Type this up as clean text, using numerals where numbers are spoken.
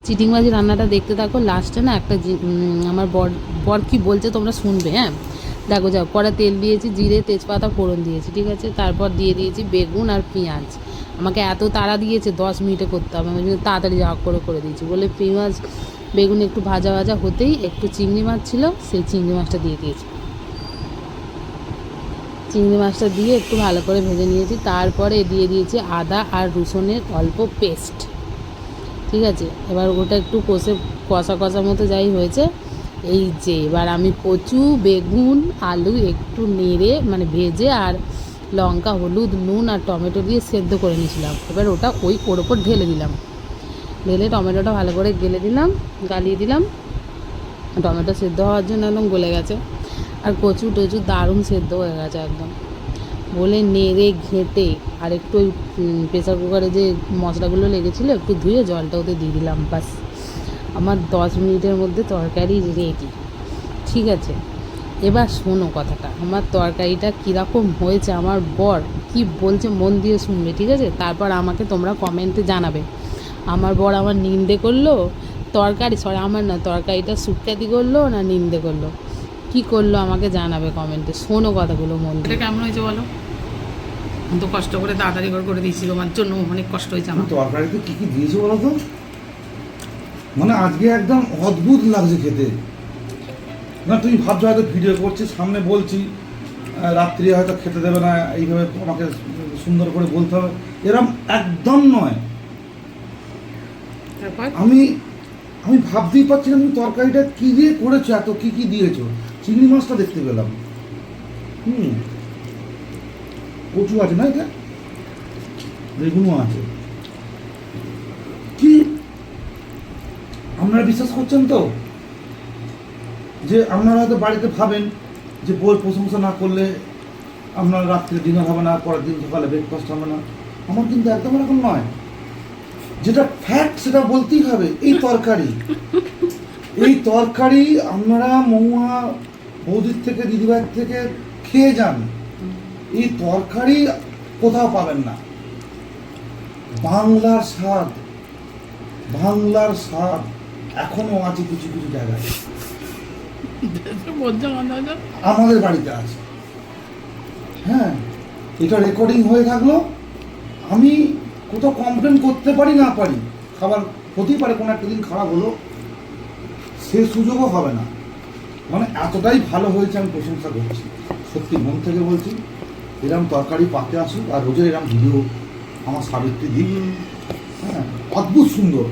চিটিংবাজি রান্নাটা দেখতে থাকো। লাস্টে না একটা আমার বর কি বলছে তোমরা শুনবে। হ্যাঁ দেখো, যাও, কড়া তেল দিয়েছি, জিরে তেজপাতা ফোড়ন দিয়েছি, ঠিক আছে। তারপর দিয়ে দিয়েছি বেগুন আর পেঁয়াজ। আমাকে এত তাড়া দিয়েছে 10 মিনিটে করতে হবে, আমি তাড়াতাড়ি যা করে দিয়েছি বলে পেঁয়াজ বেগুন একটু ভাজা ভাজা হতেই একটু চিংড়ি মাছ ছিল, সেই চিংড়ি মাছটা দিয়ে দিয়েছি। চিংড়ি মাছটা দিয়ে একটু ভালো করে ভেজে নিয়েছি। তারপরে দিয়ে দিয়েছি আদা আর রসুনের অল্প পেস্ট, ঠিক আছে। এবার ওটা একটু কষা কষা মতো যাই হয়েছে, এই যে এবার আমি কচু বেগুন আলু একটু নেড়ে মানে ভেজে আর লঙ্কা হলুদ নুন আর টমেটো দিয়ে সেদ্ধ করে নিয়েছিলাম, এবার ওটা ওর ওপর ঢেলে দিলাম। ঢেলে টমেটোটা ভালো করে গালিয়ে দিলাম। টমেটো সেদ্ধ হওয়ার জন্য একদম গলে গেছে, আর কচু টচু দারুণ সেদ্ধ হয়ে গেছে একদম। বলে নেড়ে ঘেঁটে আর একটু ওই প্রেসার কুকারে যে মশলাগুলো লেগেছিলো একটু ধুয়ে জলটা ওতে দিয়ে দিলাম। বাস আমার 10 মিনিটের মধ্যে তরকারি রেডি, ঠিক আছে। এবার শোনো কথাটা, আমার তরকারিটা কীরকম হয়েছে, আমার বর কি বলছে মন দিয়ে শুনবে, ঠিক আছে। তারপর আমাকে তোমরা কমেন্টে জানাবে আমার বর আমার নিন্দে করলো তরকারিটা সুখ্যাতি করলো না নিন্দে করলো, কি করলো আমাকে জানাবে কমেন্টে। শোনো কথাগুলো মন দিয়ে। কেমন হয়েছে বলো? তো কষ্ট করে তাড়াতাড়ি করে দিয়েছি, তোমার জন্য অনেক কষ্ট হয়েছে আমার। তরকারিতে কি কি দিয়েছো বলো তো? মানে আজকে একদম অদ্ভুত লাগছে খেতে। না তুমি ভাবছো হয়তো ভিডিও করছি সামনে বলছি, রাত্রি হয়তো খেতে দেবে না, এইভাবে আমাকে সুন্দর করে বলতে হবে, এরকম একদম নয়। আমি আমি ভাবতেই পারছি না তুমি তরকারিটা কি দিয়ে করেছো, এত কি কি দিয়েছো। চিংড়ি মাছটা দেখতে পেলাম, কচু আছে না, এটা বেগুনও আছে। কি আপনারা বিশ্বাস করছেন তো যে আপনারা হয়তো বাড়িতে ভাবেন যে বইয়ের প্রশংসা না করলে আপনার রাত্রে ডিনার হবে না, পরের দিন সকালে ব্রেকফাস্ট হবে না। আমার কিন্তু একদম এরকম নয়, যেটা ফ্যাক্ট সেটা বলতেই হবে। এই তরকারি আপনারা মহুয়া বৌদির থেকে দিদিভাইয়ের থেকে খেয়ে যান, এই তরকারি কোথাও পাবেন না। বাংলার স্বাদ এখনো আছে কিছু কিছু জায়গায়, আমাদের বাড়িতে আছে। হ্যাঁ, এটা রেকর্ডিং হয়ে থাকলো, আমি কোথাও কমপ্লেন করতে পারি না পারি, খাবার হতেই পারে কোনো একটা দিন খারাপ হলো, সে সুযোগও হবে না। মানে এতটাই ভালো হয়েছে, আমি প্রশংসা করছি, সত্যি মন থেকে বলছি। এরকম তরকারি পাতে আসুক, আর রোজের এরকম ভিডিও আমার সাবিত্রী দিক। হ্যাঁ, অদ্ভুত সুন্দর।